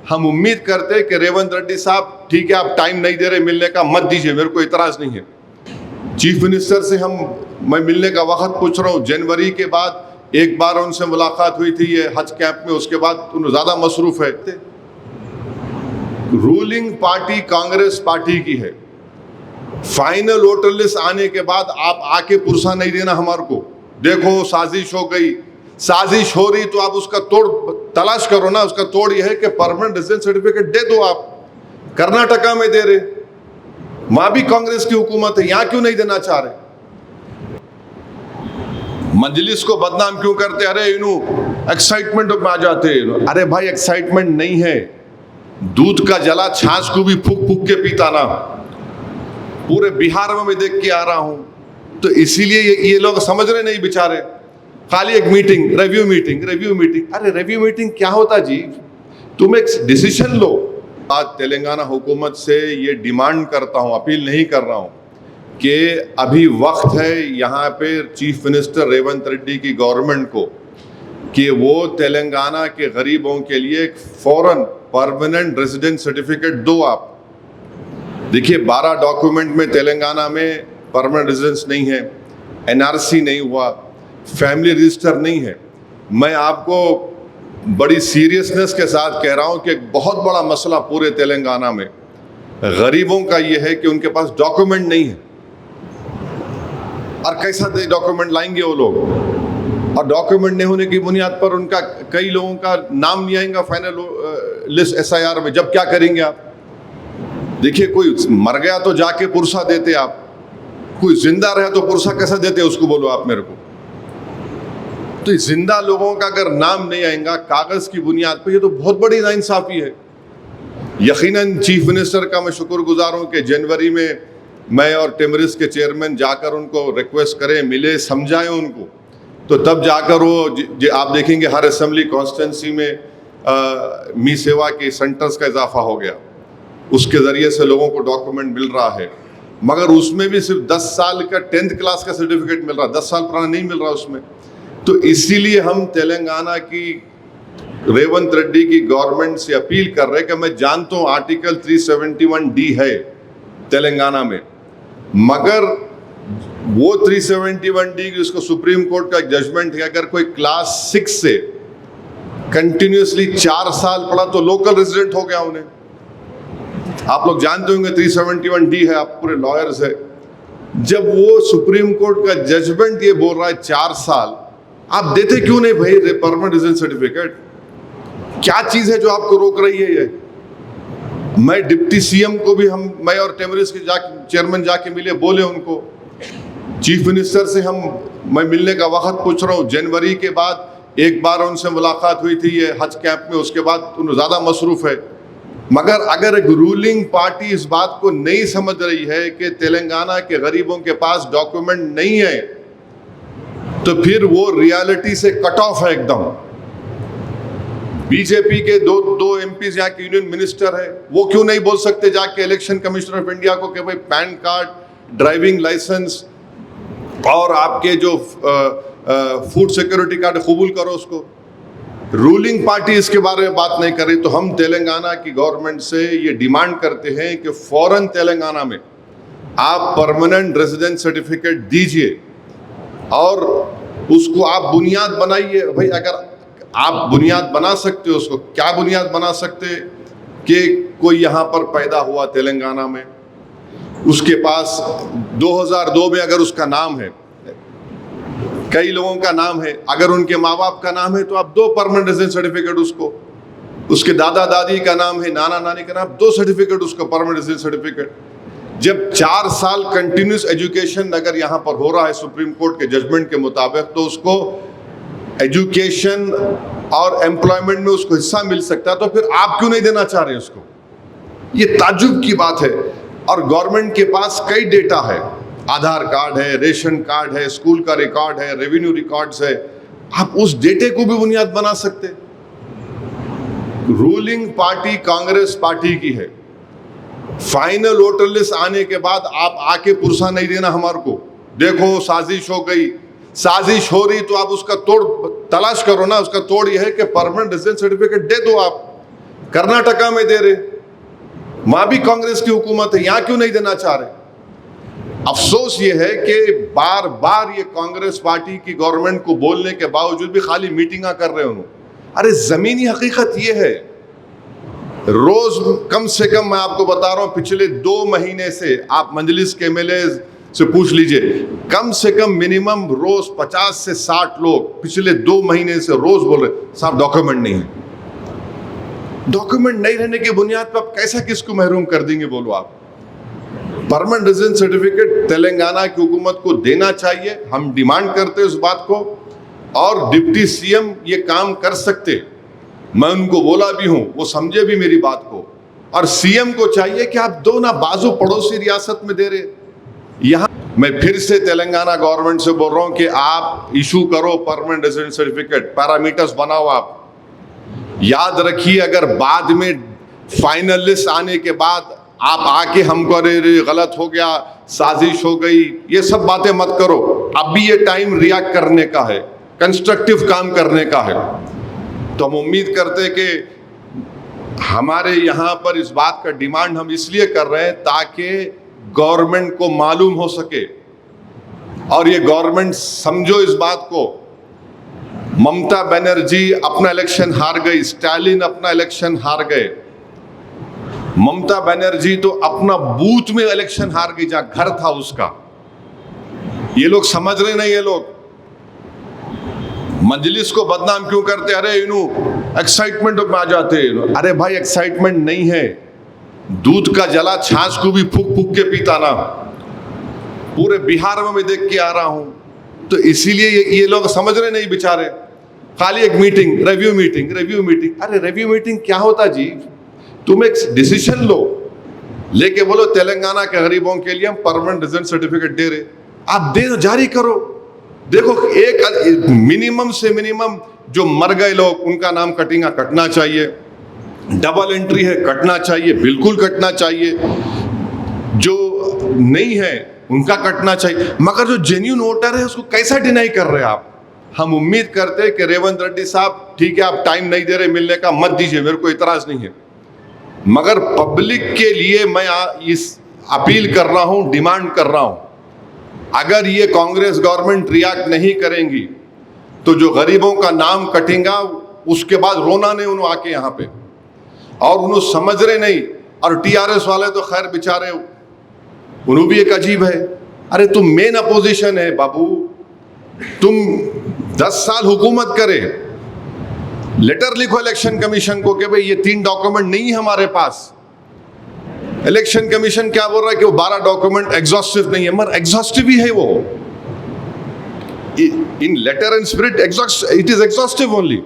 हम उम्मीद करते हैं कि रेवंत रेड्डी साहब ठीक है, आप टाइम नहीं दे रहे मिलने का, मत दीजिए, मेरे को इतराज नहीं है। चीफ मिनिस्टर से मैं मिलने का वक्त पूछ रहा हूँ। जनवरी के बाद एक बार उनसे मुलाकात हुई थी ये हज कैंप में, उसके बाद उन ज़्यादा मसरूफ है। रूलिंग पार्टी कांग्रेस पार्टी की है। फाइनल वोटर लिस्ट आने के बाद आप आके पुरसा नहीं देना हमारे को, देखो साजिश हो गई, साजिश हो रही तो आप उसका तोड़ तलाश करो ना। उसका तोड़ यह है कि परमानेंट रेजिडेंस सर्टिफिकेट दे दो। आप कर्नाटका में दे रहे, वहां भी कांग्रेस की हुकूमत है, यहां क्यों नहीं देना चाह रहे? मजलिस को बदनाम क्यों करते? अरे इनू एक्साइटमेंट में आ जाते। अरे भाई एक्साइटमेंट नहीं है, दूध का जला छाछ को भी फूक फूक के पीता ना। पूरे बिहार में मैं देख के आ रहा हूं, तो इसीलिए ये लोग समझ रहे नहीं बेचारे। खाली एक meeting, review meeting, review meeting. अरे रिव्यू मीटिंग क्या होता जी? तुम एक डिसीजन लो। आज तेलंगाना हुकूमत से ये डिमांड करता हूं, अपील नहीं कर रहा हूं, कि अभी वक्त है यहाँ पे चीफ मिनिस्टर रेवंत रेड्डी की गवर्नमेंट को कि वो तेलंगाना के गरीबों के लिए एक फौरन परमानेंट रेजिडेंट सर्टिफिकेट दो। आप देखिए 12 डॉक्यूमेंट में तेलंगाना में परमानेंट रेजिडेंस नहीं है, एनआरसी नहीं हुआ, फैमिली रजिस्टर नहीं है। मैं आपको बड़ी सीरियसनेस के साथ कह रहा हूं कि एक बहुत बड़ा मसला पूरे तेलंगाना में गरीबों का ये है कि उनके पास डॉक्यूमेंट नहीं है। और कैसा डॉक्यूमेंट लाएंगे वो लोग? और डॉक्यूमेंट नहीं होने की बुनियाद पर उनका कई लोगों का नाम नहीं आएगा फाइनल लिस्ट एसआईआर में। जब क्या करेंगे आप? देखिए कोई मर गया तो जाके पुरसा देते आप, कोई जिंदा रहा तो पुरसा कैसा देते उसको बोलो आप मेरे को। तो जिंदा लोगों का अगर नाम नहीं आएगा कागज की बुनियाद पर, ये तो बहुत बड़ी नाइंसाफी है। यकीनन चीफ मिनिस्टर का मैं शुक्रगुजार हूं कि जनवरी में मैं और टिमरिस के चेयरमैन जाकर उनको रिक्वेस्ट करें, मिले, समझाएं उनको, तो तब जाकर वो आप देखेंगे हर असेंबली कॉन्स्टिट्यूंसी में मी सेवा के सेंटर्स का इजाफा हो गया। उसके ज़रिए से लोगों को डॉक्यूमेंट मिल रहा है, मगर उसमें भी सिर्फ 10 साल का 10th क्लास का सर्टिफिकेट मिल रहा, 10 साल पुराना नहीं मिल रहा उसमें। तो इसीलिए हम तेलंगाना की रेवंत रेड्डी की गवर्नमेंट से अपील कर रहे हैं कि मैं जानता हूँ आर्टिकल 371D है तेलंगाना में, मगर वो 371D जिसको सुप्रीम कोर्ट का जजमेंट है, अगर कोई क्लास 6 से कंटिन्यूसली 4 साल पढ़ा तो लोकल रेजिडेंट हो गया उन्हें। आप लोग जानते होंगे 371D है, आप पूरे लॉयर्स है। जब वो सुप्रीम कोर्ट का जजमेंट ये बोल रहा है 4 साल, आप देते क्यों नहीं भाई परमानेंट रेजिडेंस सर्टिफिकेट? क्या चीज है जो आपको रोक रही है ये? मैं डिप्टी सीएम को भी मैं और टेमरिस के चेयरमैन जाके मिले, बोले उनको। चीफ मिनिस्टर से मैं मिलने का वक्त पूछ रहा हूँ। जनवरी के बाद एक बार उनसे मुलाकात हुई थी ये हज कैंप में, उसके बाद उन ज़्यादा मसरूफ है। मगर अगर एक रूलिंग पार्टी इस बात को नहीं समझ रही है कि तेलंगाना के गरीबों के पास डॉक्यूमेंट नहीं है, तो फिर वो रियलिटी से कट ऑफ है एकदम। बीजेपी के दो एमपीज यहाँ के यूनियन मिनिस्टर है, वो क्यों नहीं बोल सकते जाके इलेक्शन कमिश्नर ऑफ इंडिया को कि भाई पैन कार्ड, ड्राइविंग लाइसेंस और आपके जो फूड सिक्योरिटी कार्ड कबूल करो उसको? रूलिंग पार्टी इसके बारे में बात नहीं कर रही। तो हम तेलंगाना की गवर्नमेंट से ये डिमांड करते हैं कि फौरन तेलंगाना में आप परमानेंट रेजिडेंट सर्टिफिकेट दीजिए और उसको आप बुनियाद बनाइए। भाई अगर आप बुनियाद बना सकते हो, उसको क्या बुनियाद बना सकते कि कोई यहाँ पर पैदा हुआ तेलंगाना में, उसके पास 2002 में अगर उसका नाम है, कई लोगों का नाम है, अगर उनके माँ बाप का नाम है तो आप 2 परमानेंट रेजिडेंट सर्टिफिकेट उसको, उसके दादा दादी का नाम है, नाना नानी का नाम, 2 सर्टिफिकेट उसको, परमानेंट रेजिडेंट सर्टिफिकेट। जब 4 साल कंटिन्यूस एजुकेशन अगर यहाँ पर हो रहा है सुप्रीम कोर्ट के जजमेंट के मुताबिक, तो उसको एजुकेशन और एम्प्लॉयमेंट में उसको हिस्सा मिल सकता है। तो फिर आप क्यों नहीं देना चाह रहे उसको? ये ताज्जुब की बात है। और गवर्नमेंट के पास कई डेटा है, आधार कार्ड है, रेशन कार्ड है, स्कूल का रिकॉर्ड है, रेवेन्यू रिकॉर्ड्स है, आप उस डेटे को भी बुनियाद बना सकते। रूलिंग पार्टी कांग्रेस पार्टी की है। फाइनल वोटर लिस्ट आने के बाद आप आके पुरसा नहीं देना हमारे को, देखो साजिश हो गई, साजिश हो रही तो आप उसका तोड़ तलाश करो ना। उसका तोड़ यह है कि परमानेंट रेजिडेंस सर्टिफिकेट दे दो। आप कर्नाटका में दे रहे, वहां भी कांग्रेस की हुकूमत है, यहां क्यों नहीं देना चाह रहे? अफसोस ये है कि बार बार ये कांग्रेस पार्टी की गवर्नमेंट को बोलने के बावजूद भी खाली मीटिंगा कर रहे हैं। अरे जमीनी हकीकत ये है, रोज कम से कम मैं आपको बता रहा हूं, पिछले 2 महीने से आप मजलिस के एमएलए से पूछ लीजिए, कम से कम मिनिमम रोज 50 से 60 लोग पिछले 2 महीने से रोज बोल रहे साहब डॉक्यूमेंट नहीं है। डॉक्यूमेंट नहीं रहने की बुनियाद पर आप कैसा किसको महरूम कर देंगे? बोलो आप। परमानेंट रेजिडेंस सर्टिफिकेट तेलंगाना की हुकूमत को देना चाहिए, हम डिमांड करते हैं उस बात को, और डिप्टी सीएम ये काम कर सकते, मैं उनको बोला भी हूं, वो समझे भी मेरी बात को। और सीएम को चाहिए कि आप दो ना, बाजू पड़ोसी रियासत में दे रहे। यहां मैं फिर से तेलंगाना गवर्नमेंट से बोल रहा हूं कि आप इशू करो परमानेंट रेजिडेंस सर्टिफिकेट, पैरामीटर्स बनाओ। आप याद रखिए, अगर बाद में फाइनल लिस्ट आने के बाद आप आके हमको अरे गलत हो गया, साजिश हो गई, ये सब बातें मत करो। अभी ये टाइम रिएक्ट करने का है, कंस्ट्रक्टिव काम करने का है। तो हम उम्मीद करते कि हमारे यहाँ पर इस बात का डिमांड हम इसलिए कर रहे हैं ताकि गवर्नमेंट को मालूम हो सके, और ये गवर्नमेंट समझो इस बात को, ममता बनर्जी अपना इलेक्शन हार गई, स्टालिन अपना इलेक्शन हार गए। ममता बनर्जी तो अपना बूथ में इलेक्शन हार गई जहां घर था उसका। ये लोग समझ रहे नहीं, ये लोग मजलिस को बदनाम क्यों करते? अरे इन्हों एक्साइटमेंट में आ जाते। अरे भाई एक्साइटमेंट नहीं है, दूध का जला छाछ को भी फूक फूक के पीता ना। पूरे बिहार में मैं देख के आ रहा हूं, तो इसीलिए ये लोग समझ रहे नहीं बेचारे। खाली एक meeting, review meeting, review meeting. अरे रिव्यू मीटिंग क्या होता जी? तुम एक डिसीजन लो, लेके बोलो तेलंगाना के गरीबों के लिए हम परमानेंट रेजिडेंस सर्टिफिकेट दे रहे, आप दे जारी करो। देखो, एक मिनिमम से मिनिमम जो मर गए लोग उनका नाम कटेगा, कटना चाहिए। डबल एंट्री है, कटना चाहिए, बिल्कुल कटना चाहिए। जो नहीं है उनका कटना चाहिए। मगर जो जेन्युइन वोटर है उसको कैसा डिनाई कर रहे हैं आप? हम उम्मीद करते हैं कि रेवंत रेड्डी साहब, ठीक है आप टाइम नहीं दे रहे मिलने का, मत दीजिए, मेरे को इतराज नहीं है। मगर पब्लिक के लिए मैं इस अपील कर रहा हूं, डिमांड कर रहा हूं, अगर ये कांग्रेस गवर्नमेंट रिएक्ट नहीं करेंगी तो जो गरीबों का नाम कटेगा उसके बाद रोना नहीं उन्होंने आके यहाँ पे, और उन्होंने समझ रहे नहीं। और टीआरएस वाले तो खैर बेचारे, उन्होंने भी एक अजीब है। अरे तुम मेन अपोजिशन है बाबू, तुम 10 साल हुकूमत करे, लेटर लिखो इलेक्शन कमीशन को कि भाई ये 3 डॉक्यूमेंट नहीं है हमारे पास। इलेक्शन कमीशन क्या बोल रहा है कि वो 12 डॉक्यूमेंट एग्जॉस्टिव नहीं है, मगर एग्जॉस्टिव ही है वो। In letter and spirit it is exhaustive only.